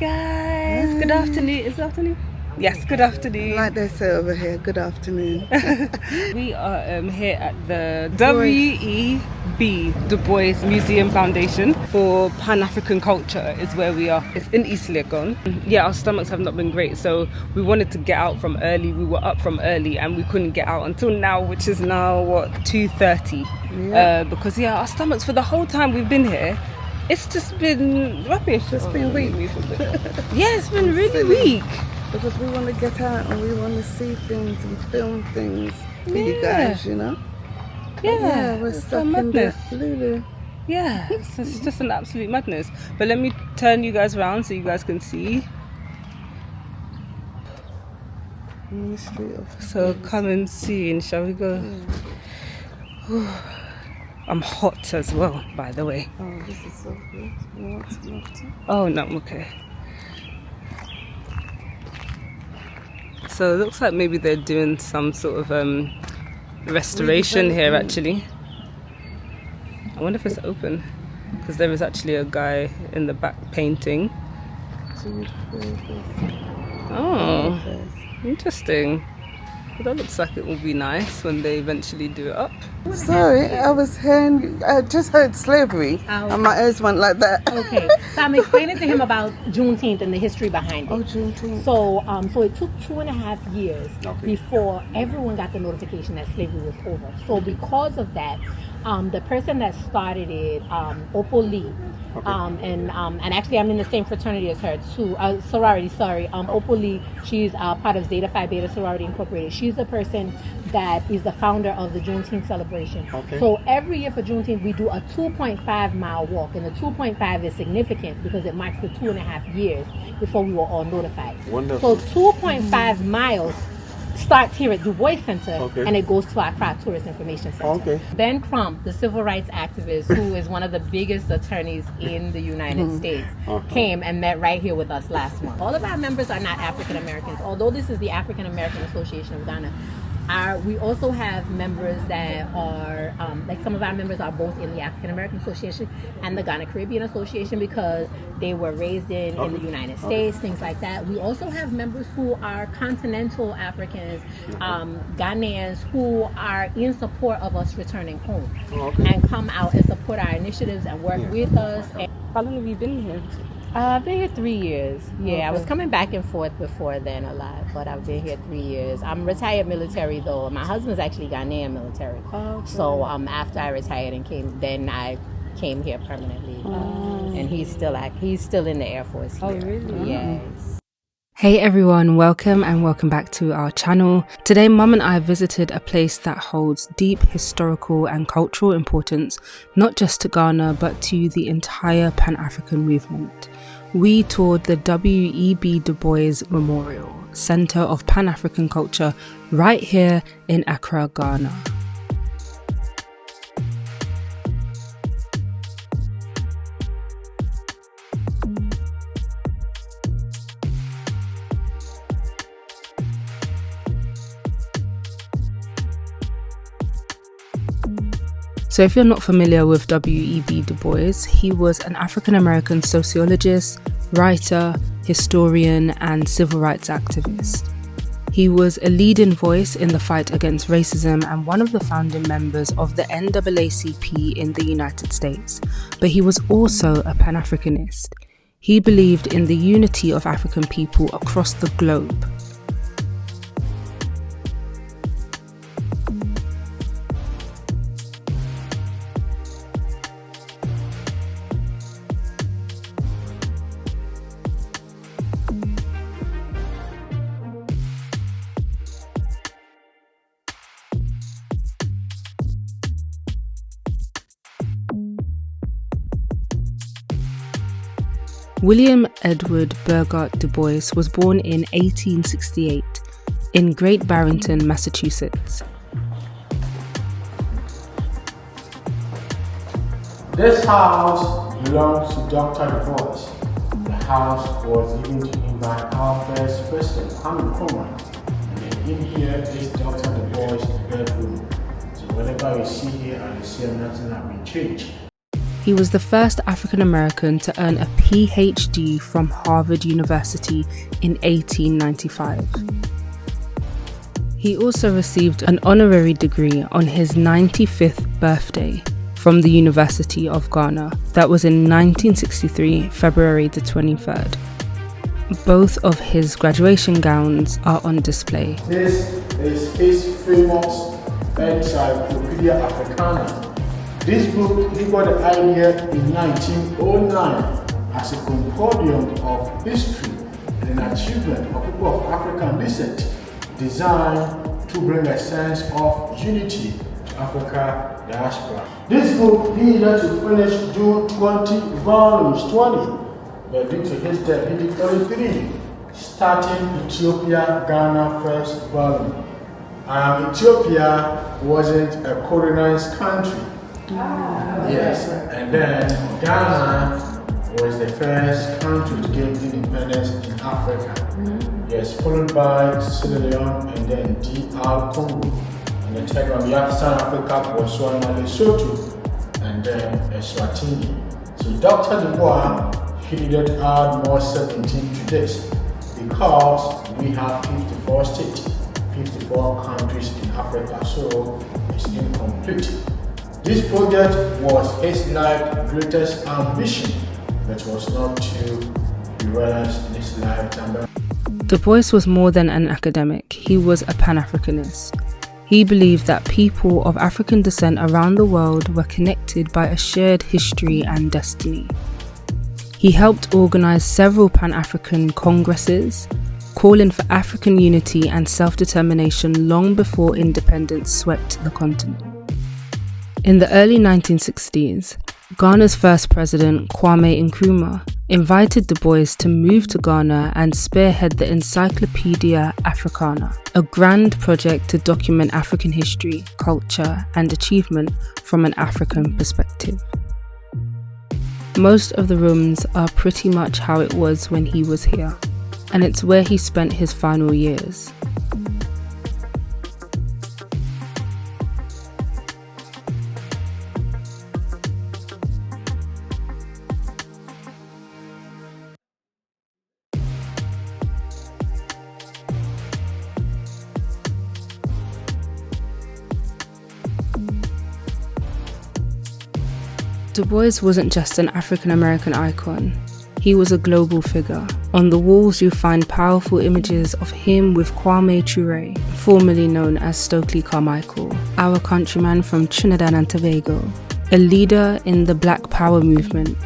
guys, good afternoon. Is it afternoon? Yes, good afternoon. Like they say over here, good afternoon. We are here at the W.E.B, Du Bois Museum Foundation for Pan-African Culture is where we are. It's in East Legon. Yeah, our stomachs have not been great, so we wanted to get out from early. We were up from early and we couldn't get out until now, which is now, 2:30. Yeah. Because, our stomachs for the whole time we've been here, it's just been rubbish. It's been weak. Yeah, it's been really weak. Because we want to get out and we want to see things and film things for you guys, you know? Yeah, we're it's stuck a in madness. this Lulu. Yeah, it's just an absolute madness. But let me turn you guys around so you guys can see. Ministry of So come and see, and shall we go? Yeah. I'm hot as well, by the way. Oh, this is so good. You want some water? Oh no, okay. So it looks like maybe they're doing some sort of restoration here actually. I wonder if it's open, because there is actually a guy in the back painting. Oh, interesting. Well, that looks like it will be nice when they eventually do it up. Sorry, I was hearing, I just heard slavery and my ears went like that. Okay, so I'm explaining to him about Juneteenth and the history behind it. Oh, Juneteenth. So it took 2.5 years before everyone got the notification that slavery was over. So because of that, the person that started it, W.E.B, and actually I'm in the same fraternity as her too, sorority, W.E.B, she's part of Zeta Phi Beta Sorority Incorporated. She's the person that is the founder of the Juneteenth celebration. Okay. So every year for Juneteenth we do a 2.5 mile walk, and the 2.5 is significant because it marks the 2.5 years before we were all notified. Wonderful. So 2.5 miles starts here at Du Bois Center, and it goes to Accra Tourist Information Center. Ben Crump, the civil rights activist who is one of the biggest attorneys in the United States, came and met right here with us last month. All of our members are not African Americans, although this is the African American Association of Ghana. We also have members that are, like some of our members are both in the African American Association and the Ghana Caribbean Association because they were raised in the United States, things like that. We also have members who are continental Africans, Ghanaians, who are in support of us returning home and come out and support our initiatives and work with us. How long have you been here? I've been here 3 years. Yeah, I was coming back and forth before then a lot, but I've been here 3 years. I'm retired military though. My husband's actually Ghanaian military. So after I retired and I came here permanently. And he's still in the Air Force here. Oh, really? Yes. Hey everyone, welcome and welcome back to our channel. Today Mum and I visited a place that holds deep historical and cultural importance, not just to Ghana but to the entire Pan-African movement. We toured the W.E.B. Du Bois Memorial, Centre of Pan-African Culture, right here in Accra, Ghana. So if you're not familiar with W.E.B. Du Bois, he was an African-American sociologist, writer, historian, and civil rights activist. He was a leading voice in the fight against racism and one of the founding members of the NAACP in the United States, but he was also a Pan-Africanist. He believed in the unity of African people across the globe. William Edward Burghardt Du Bois was born in 1868 in Great Barrington, Massachusetts. This house belongs to Dr. Du Bois. The house was given to him by our first president, Kwame Nkrumah. And then in here is Dr. Du Bois' bedroom. So whatever you see here and you see nothing has been changed. He was the first African American to earn a PhD from Harvard University in 1895. He also received an honorary degree on his 95th birthday from the University of Ghana. That was in 1963, February the 23rd. Both of his graduation gowns are on display. This is his famous Encyclopedia Africana. This book, he got the idea in 1909 as a compendium of history and an achievement of people of African descent, designed to bring a sense of unity to Africa diaspora. This book needed to finish due 20 volumes, but due to his death, he did only 3, starting Ethiopia, Ghana first volume. Ethiopia wasn't a colonized country. Yes, and then Ghana was the first country to gain independence in Africa. Yes, followed by Sierra Leone and then DR Congo. And the third one, we have South Africa, Botswana, Lesotho, and then Eswatini. So Dr. Bois, he needed to add more 17 to this because we have 54 states, 54 countries in Africa, so it's incomplete. This project was his life's greatest ambition, but was not to be realized in his lifetime. Du Bois was more than an academic, he was a Pan-Africanist. He believed that people of African descent around the world were connected by a shared history and destiny. He helped organize several Pan-African congresses, calling for African unity and self-determination long before independence swept the continent. In the early 1960s, Ghana's first president, Kwame Nkrumah, invited Du Bois to move to Ghana and spearhead the Encyclopedia Africana, a grand project to document African history, culture, and achievement from an African perspective. Most of the rooms are pretty much how it was when he was here, and it's where he spent his final years. Du Bois wasn't just an African-American icon, he was a global figure. On the walls you find powerful images of him with Kwame Ture, formerly known as Stokely Carmichael, our countryman from Trinidad and Tobago, a leader in the Black Power movement.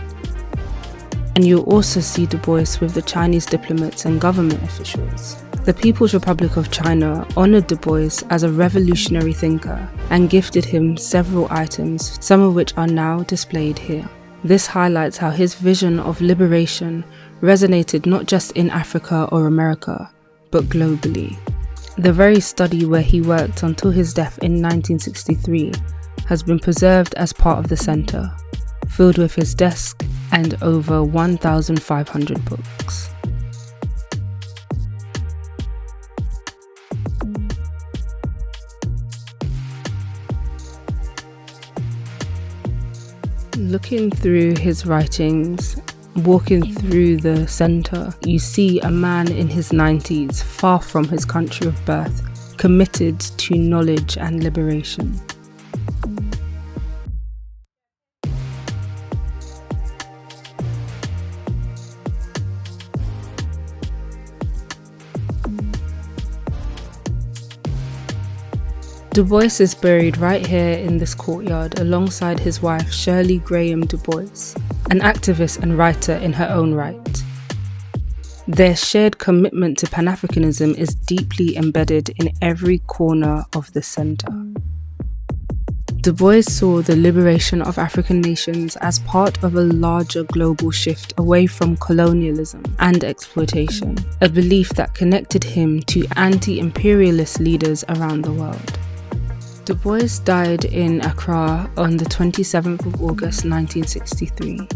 And you'll also see Du Bois with the Chinese diplomats and government officials. The People's Republic of China honored Du Bois as a revolutionary thinker and gifted him several items, some of which are now displayed here. This highlights how his vision of liberation resonated not just in Africa or America, but globally. The very study where he worked until his death in 1963 has been preserved as part of the center, filled with his desk and over 1,500 books. Looking through his writings, walking through the center, you see a man in his 90s, far from his country of birth, committed to knowledge and liberation. Du Bois is buried right here in this courtyard alongside his wife Shirley Graham Du Bois, an activist and writer in her own right. Their shared commitment to Pan-Africanism is deeply embedded in every corner of the center. Du Bois saw the liberation of African nations as part of a larger global shift away from colonialism and exploitation, a belief that connected him to anti-imperialist leaders around the world. Du Bois died in Accra on the 27th of August 1963,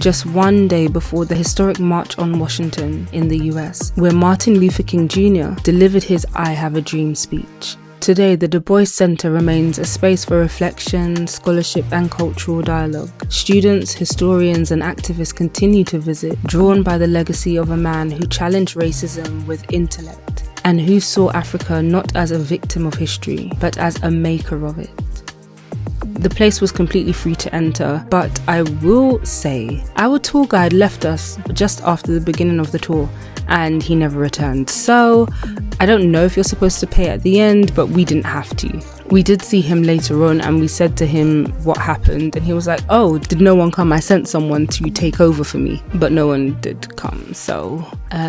just one day before the historic March on Washington in the US, where Martin Luther King Jr. delivered his I Have a Dream speech, Today, the Du Bois Center remains a space for reflection, scholarship, and cultural dialogue. Students, historians, and activists continue to visit, drawn by the legacy of a man who challenged racism with intellect, and who saw Africa not as a victim of history, but as a maker of it. The place was completely free to enter, but I will say, our tour guide left us just after the beginning of the tour, and he never returned. So I don't know if you're supposed to pay at the end, but we didn't have to. We did see him later on, and we said to him what happened, and he was like, oh, did no one come? I sent someone to take over for me, but no one did come. So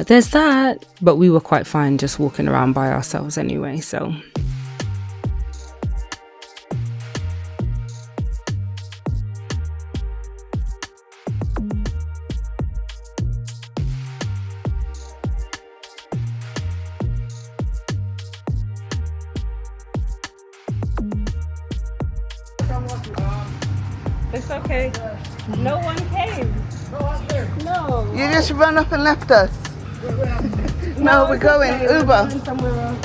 there's that, but we were quite fine just walking around by ourselves anyway, so. It's okay. No one came. No. You just run off and left us. No, we're going Uber. We're going somewhere else.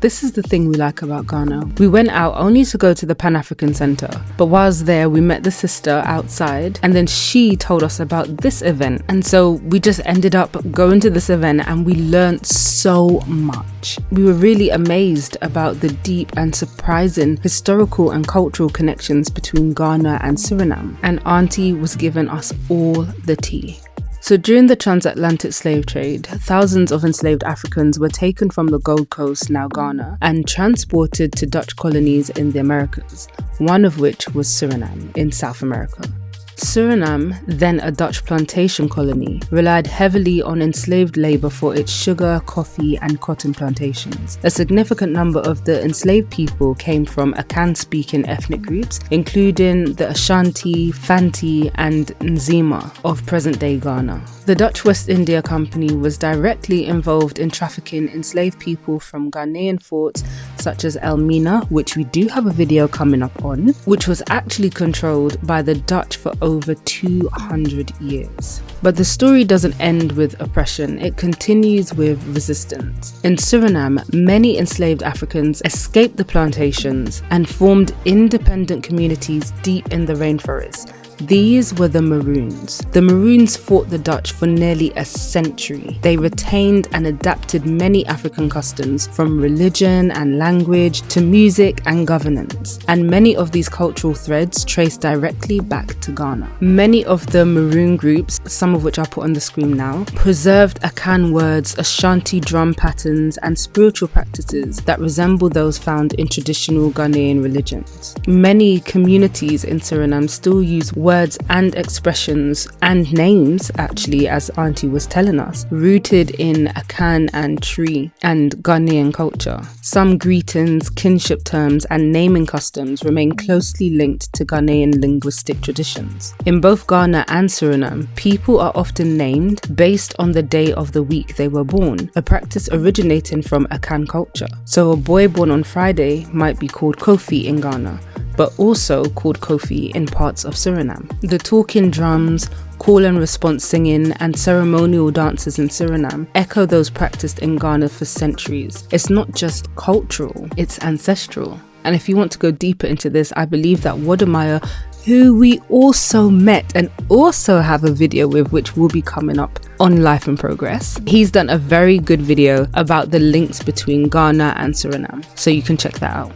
This is the thing we like about Ghana. We went out only to go to the Pan-African Centre, but whilst there we met the sister outside, and then she told us about this event, and so we just ended up going to this event and we learned so much. We were really amazed about the deep and surprising historical and cultural connections between Ghana and Suriname, and Auntie was giving us all the tea. So during the transatlantic slave trade, thousands of enslaved Africans were taken from the Gold Coast, now Ghana, and transported to Dutch colonies in the Americas, one of which was Suriname in South America. Suriname, then a Dutch plantation colony, relied heavily on enslaved labour for its sugar, coffee and cotton plantations. A significant number of the enslaved people came from Akan-speaking ethnic groups, including the Ashanti, Fanti and Nzima of present-day Ghana. The Dutch West India Company was directly involved in trafficking enslaved people from Ghanaian forts such as Elmina, which we do have a video coming up on, which was actually controlled by the Dutch for over 200 years. But the story doesn't end with oppression, it continues with resistance. In Suriname, many enslaved Africans escaped the plantations and formed independent communities deep in the rainforest. These were the Maroons. The Maroons fought the Dutch for nearly a century. They retained and adapted many African customs, from religion and language to music and governance, and many of these cultural threads trace directly back to Ghana. Many of the Maroon groups, some of which I'll put on the screen now, preserved Akan words, Ashanti drum patterns and spiritual practices that resemble those found in traditional Ghanaian religions. Many communities in Suriname still use words and expressions and names, actually, as Auntie was telling us, rooted in Akan and Tree and Ghanaian culture. Some greetings, kinship terms and naming customs remain closely linked to Ghanaian linguistic traditions. In both Ghana and Suriname, people are often named based on the day of the week they were born, a practice originating from Akan culture. So a boy born on Friday might be called Kofi in Ghana, but also called Kofi in parts of Suriname. The talking drums, call and response singing and ceremonial dances in Suriname echo those practiced in Ghana for centuries. It's not just cultural, it's ancestral. And if you want to go deeper into this, I believe that Wode Maya, who we also met and also have a video with, which will be coming up on Life in Progress, he's done a very good video about the links between Ghana and Suriname, so you can check that out.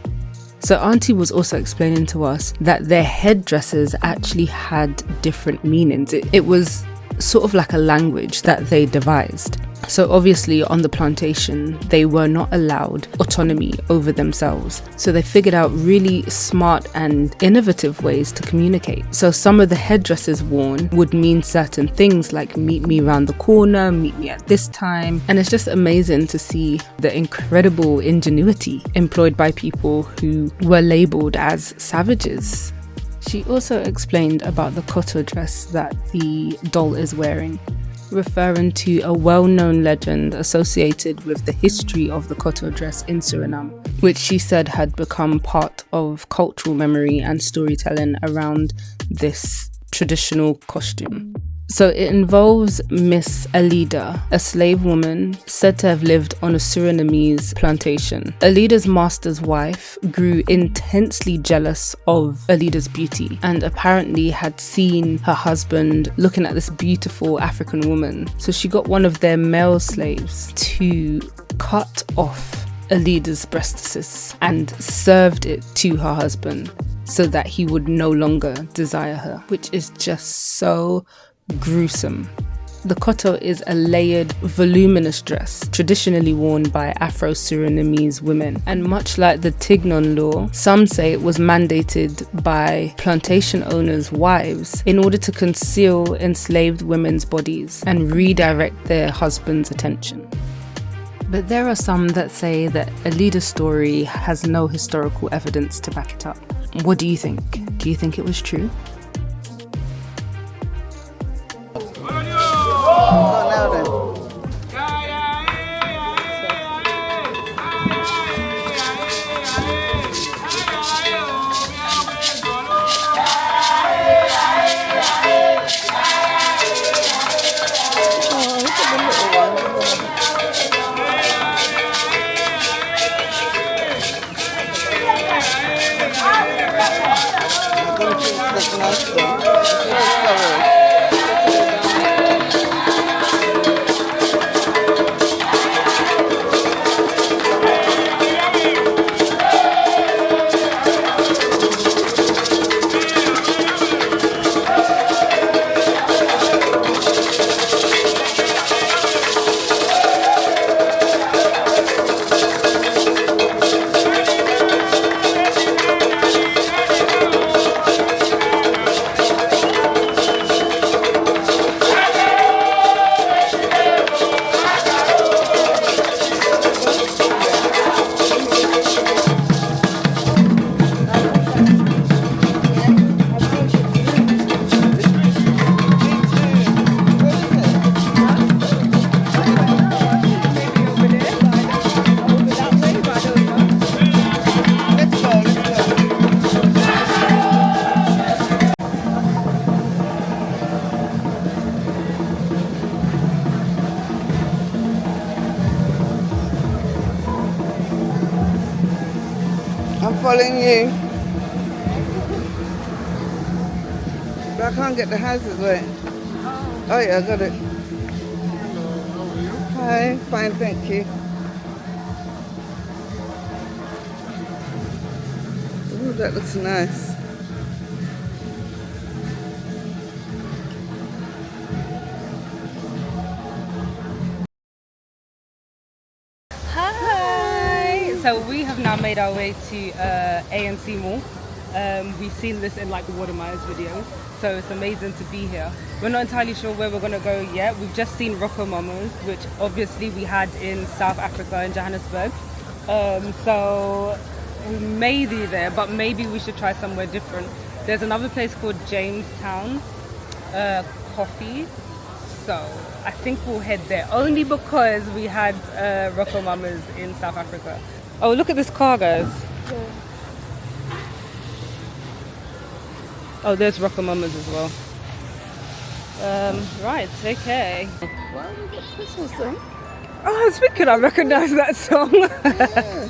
So Auntie was also explaining to us that their headdresses actually had different meanings. It was sort of like a language that they devised. So obviously on the plantation, they were not allowed autonomy over themselves. So they figured out really smart and innovative ways to communicate. So some of the headdresses worn would mean certain things like meet me around the corner, meet me at this time. And it's just amazing to see the incredible ingenuity employed by people who were labeled as savages. She also explained about the koto dress that the doll is wearing, referring to a well-known legend associated with the history of the koto dress in Suriname, which she said had become part of cultural memory and storytelling around this traditional costume. So it involves Miss Alida, a slave woman said to have lived on a Surinamese plantation. Alida's master's wife grew intensely jealous of Alida's beauty and apparently had seen her husband looking at this beautiful African woman. So she got one of their male slaves to cut off Alida's breastises and served it to her husband so that he would no longer desire her, which is just so gruesome. The koto is a layered, voluminous dress traditionally worn by Afro-Surinamese women, and much like the Tignon law, some say it was mandated by plantation owners' wives in order to conceal enslaved women's bodies and redirect their husbands' attention. But there are some that say that Alida's story has no historical evidence to back it up. What do you think? Do you think it was true? Following you. But I can't get the houses right. Oh yeah, I got it. Hi, fine, thank you. Ooh, that looks nice. So we have now made our way to ANC Mall. We've seen this in like Wode Maya's videos, so it's amazing to be here. We're not entirely sure where we're gonna go yet. We've just seen Rocco Mamas, which obviously we had in South Africa in Johannesburg. So we may be there, but maybe we should try somewhere different. There's another place called Jamestown Coffee. So I think we'll head there only because we had Rocco Mamas in South Africa. Oh, look at this car, guys. Yeah. Oh, there's Rocco Mamas as well. Right, okay. Wow, we've got Christmas song. Oh, I was thinking I recognise that song. Yeah.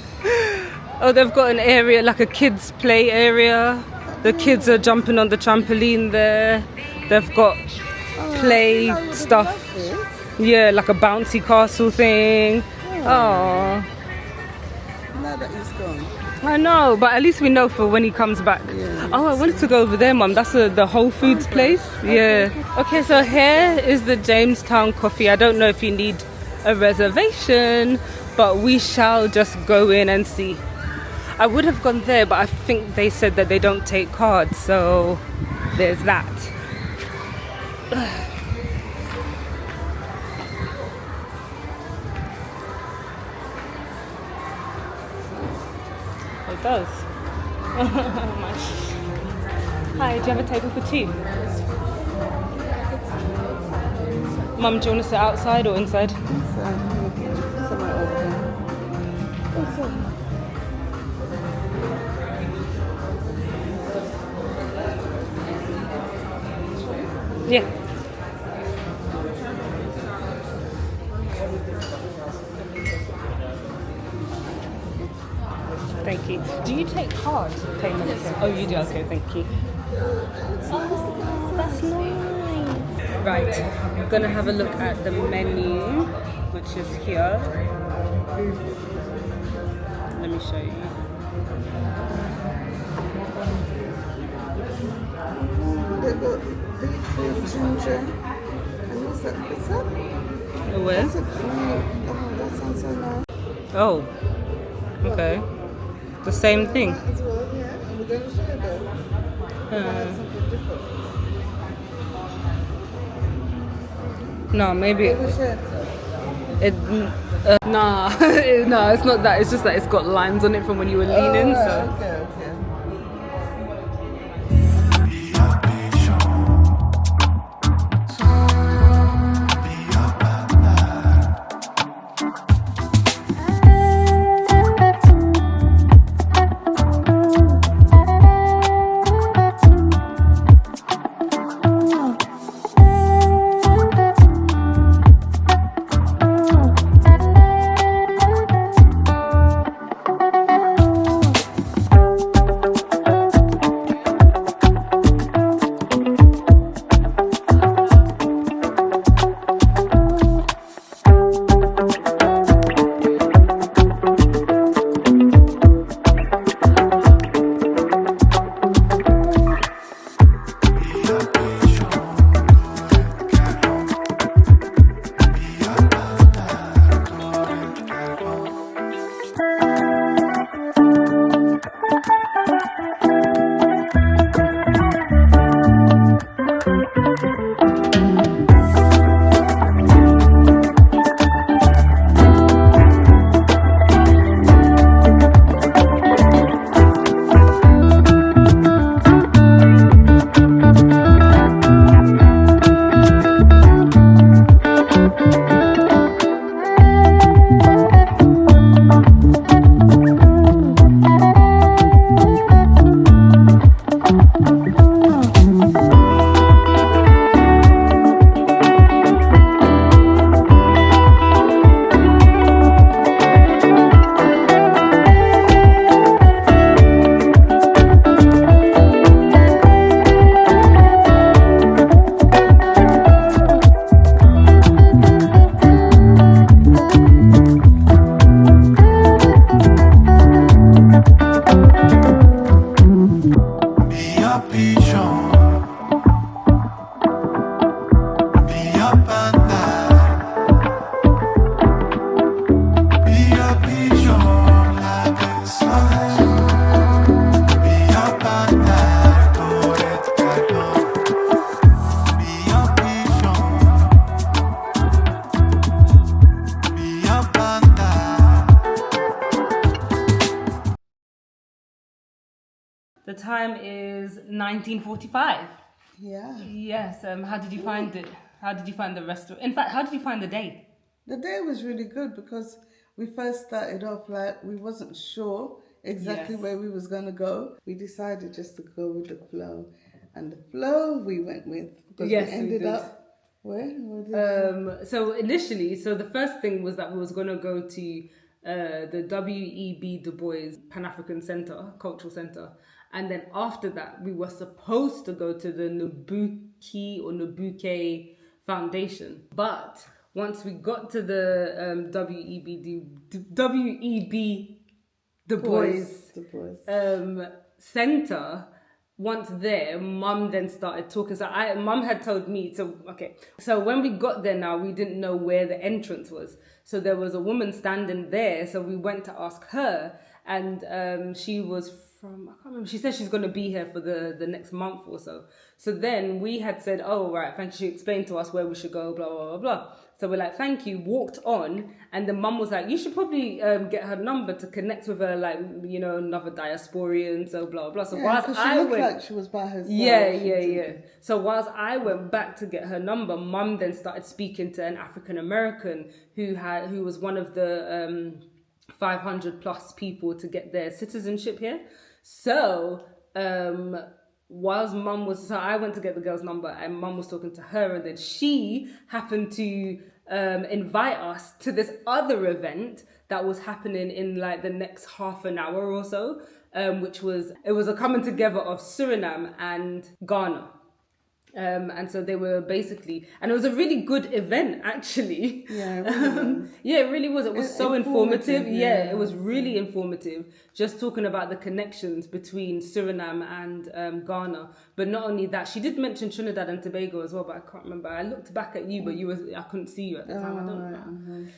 Oh, they've got an area, like a kids' play area. The kids are jumping on the trampoline there. They've got play stuff. Yeah, like a bouncy castle thing. Oh. Now that he's gone. I know, but at least we know for when he comes back. Yeah. Oh, I wanted to go over there, Mum. That's the Whole Foods place. Yeah. Okay, so here is the Jamestown Coffee. I don't know if you need a reservation, but we shall just go in and see. I would have gone there, but I think they said that they don't take cards, so there's that. It does. Hi, do you have a table for two? Mum, do you want to sit outside or inside? Somewhere open. Yeah. Thank you. Do you take card payments? Oh, you do? Okay, thank you. Oh, that's nice. Right, I'm going to have a look at the menu, which is here. Let me show you. They got beetroot, ginger, and what's that? What's that? Where? That's a cream. Oh, that sounds so nice. Oh, okay. The same thing. Might as well, yeah. And we're going to share though. We're gonna have something different. No, maybe Yeah, we share. it. Nah, no, it's not that. It's just that it's got lines on it from when you were leaning. So. Okay. The time is 19:45. Yeah. Yes. How did you find it? How did you find the restaurant? In fact, how did you find the day? The day was really good because we first started off like we wasn't sure exactly Yes. where we was going to go. We decided just to go with the flow. And the flow we went with because Yes, we we ended did. up where? So initially, the first thing was that we was going to go to the W.E.B. Du Bois Pan-African Center, Cultural Center. And then after that, we were supposed to go to the Nabuke Foundation. But once we got to the W.E.B. the Bois The Bois. center. Once there, Mum then started talking. So Mum had told me, so when we got there now, we didn't know where the entrance was. So there was a woman standing there. So we went to ask her, and she was from, I can't remember, she said she's going to be here for the next month or so. So then we had said, oh, right, thank you. She explained to us where we should go, blah, blah, blah, blah. So we're like, thank you, walked on. And the mum was like, you should probably get her number to connect with her, like, you know, another diasporian, so blah, blah. So whilst she looked like she was by herself. Yeah. So whilst I went back to get her number, Mum then started speaking to an African American who was one of the 500 plus people to get their citizenship here. So whilst Mum was, so I went to get the girl's number and Mum was talking to her, and then she happened to invite us to this other event that was happening in like the next half an hour or so, which was a coming together of Suriname and Ghana. And so they were basically, and it was a really good event actually. Yeah, it really was. Yeah, it really was. It was so informative. Yeah, it was really informative. Just talking about the connections between Suriname and Ghana. But not only that, she did mention Trinidad and Tobago as well, but I can't remember. I looked back at you, but I couldn't see you at the time. I don't know. Mm-hmm.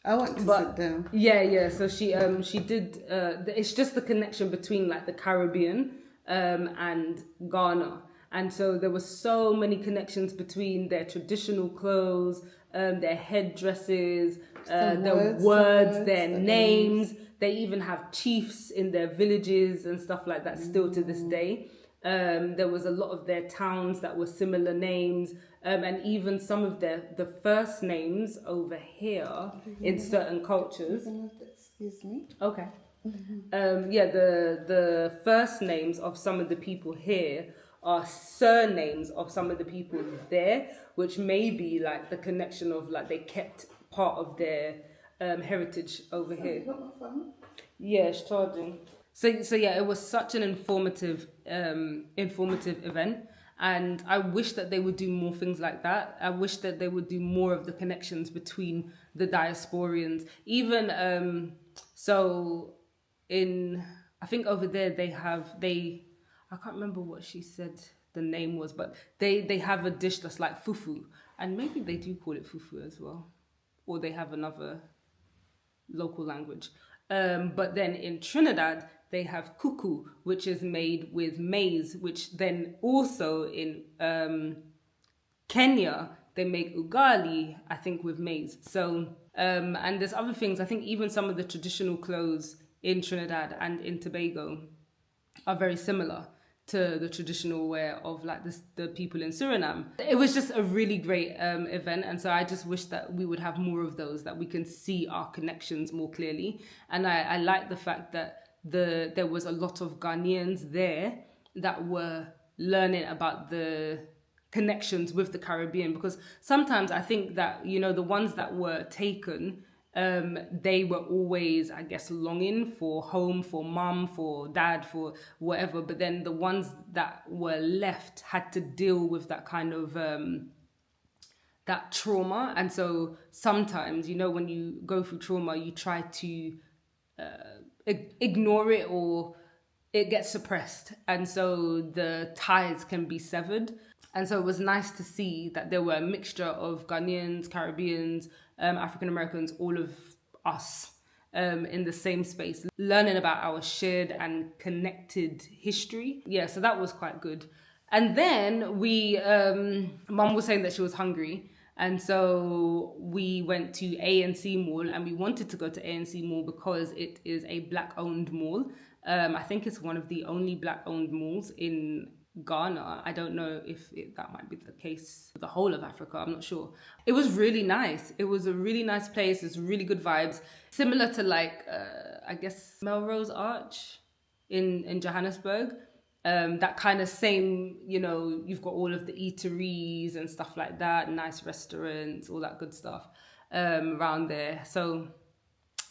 I want to sit down. Yeah. So she did. It's just the connection between like the Caribbean and Ghana. And so there were so many connections between their traditional clothes, their headdresses, their words, their names. They even have chiefs in their villages and stuff like that still to this day. There was a lot of their towns that were similar names, and even some of the first names over here in certain cultures. Excuse me. Okay. The first names of some of the people here are surnames of some of the people there, which may be like the connection of like they kept part of their heritage over here. Yeah, it's charging. So yeah, it was such an informative event, and I wish that they would do more things like that. I wish that they would do more of the connections between the diasporians. Even so in, I think over there I can't remember what she said the name was, but they have a dish that's like fufu, and maybe they do call it fufu as well, or they have another local language. But then in Trinidad, they have kuku, which is made with maize, which then also in Kenya, they make ugali, I think, with maize. So, and there's other things. I think even some of the traditional clothes in Trinidad and in Tobago are very similar to the traditional wear of like the people in Suriname. It was just a really great event, and so I just wish that we would have more of those, that we can see our connections more clearly. And I like the fact that there was a lot of Ghanaians there that were learning about the connections with the Caribbean, because sometimes I think that, you know, the ones that were taken, they were always, I guess, longing for home, for mum, for dad, for whatever. But then the ones that were left had to deal with that kind of that trauma. And so sometimes, you know, when you go through trauma, you try to ignore it, or it gets suppressed. And so the ties can be severed. And so it was nice to see that there were a mixture of Ghanaians, Caribbeans, African Americans, all of us in the same space, learning about our shared and connected history. Yeah, so that was quite good. And then Mum was saying that she was hungry. And so we went to ANC Mall, and we wanted to go to ANC Mall because it is a Black-owned mall. I think it's one of the only Black-owned malls in Ghana. I don't know if that might be the case for the whole of Africa. I'm not sure. It was really nice. It was a really nice place. It's really good vibes. Similar to like, I guess, Melrose Arch in Johannesburg. That kind of same, you know, you've got all of the eateries and stuff like that, nice restaurants, all that good stuff around there. So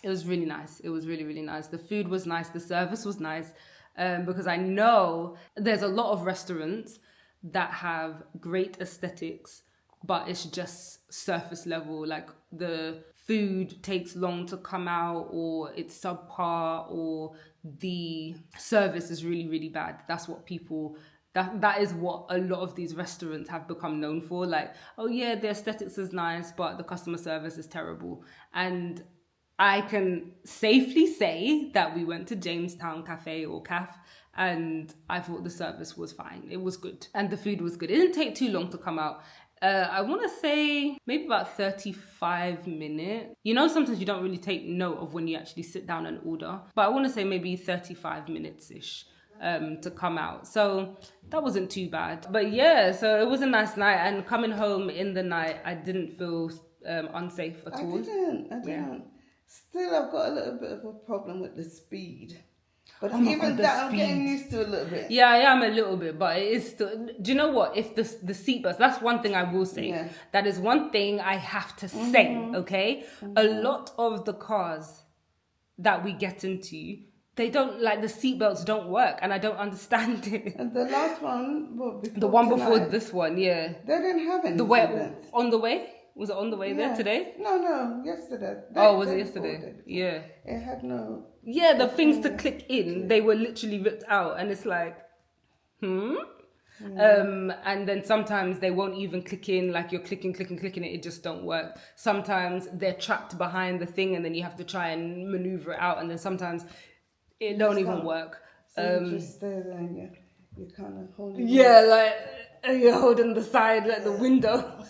it was really nice. It was really, really nice. The food was nice. The service was nice. Because I know there's a lot of restaurants that have great aesthetics, but it's just surface level. Like the food takes long to come out, or it's subpar, or the service is really, really bad. That's what people... That is what a lot of these restaurants have become known for. Like, oh yeah, the aesthetics is nice, but the customer service is terrible. And I can safely say that we went to Jamestown Cafe or Caf, and I thought the service was fine. It was good. And the food was good. It didn't take too long to come out. I want to say maybe about 35 minutes. You know, sometimes you don't really take note of when you actually sit down and order. But I want to say maybe 35 minutes-ish. To come out, so that wasn't too bad. But yeah, so it was a nice night, and coming home in the night, I didn't feel unsafe at all. I didn't. Yeah. Still, I've got a little bit of a problem with the speed, but Oh my even God, the that I'm speed. getting used to a little bit. Yeah, I am a little bit, but it is still... Do you know what? If the seatbelts, that's one thing I will say. Yeah. That is one thing I have to say, okay? A lot of the cars that we get into, they don't, like, the seatbelts don't work, and I don't understand it. And the last one, The one before this one, yeah. they didn't have any. The way seatbelts. on the way? Was it on the way there today? No, yesterday. Was it Day yesterday? before. Yeah. It had no. Yeah, the things to click in, they were literally ripped out, and it's like, and then sometimes they won't even click in, like you're clicking it just don't work. Sometimes they're trapped behind the thing, and then you have to try and maneuver it out, and then sometimes it don't even work. So you just stay there and you're kind of holding. Yeah, like you're holding the side, like the window.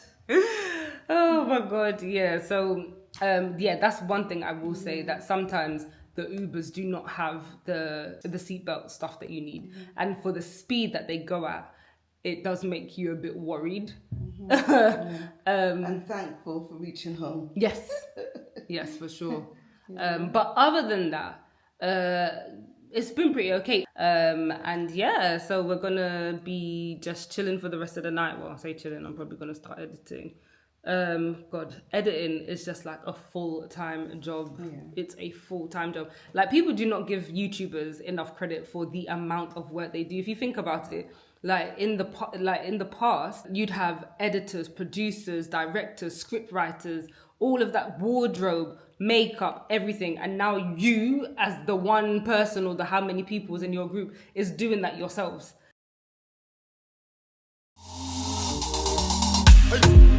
Oh my God, yeah. So yeah, that's one thing I will say, that sometimes the Ubers do not have the seatbelt stuff that you need, and for the speed that they go at, it does make you a bit worried. And thankful for reaching home. Yes, yes, for sure. But other than that, it's been pretty okay. And yeah, so we're gonna be just chilling for the rest of the night. Well, I say chilling, I'm probably gonna start editing. God, editing is just like a full-time job. Yeah. It's a full-time job. Like, people do not give YouTubers enough credit for the amount of work they do. If you think about it, like in the past, you'd have editors, producers, directors, script writers, all of that, wardrobe, makeup, everything, and now you, as the one person or the how many people's in your group, is doing that yourselves. Hey.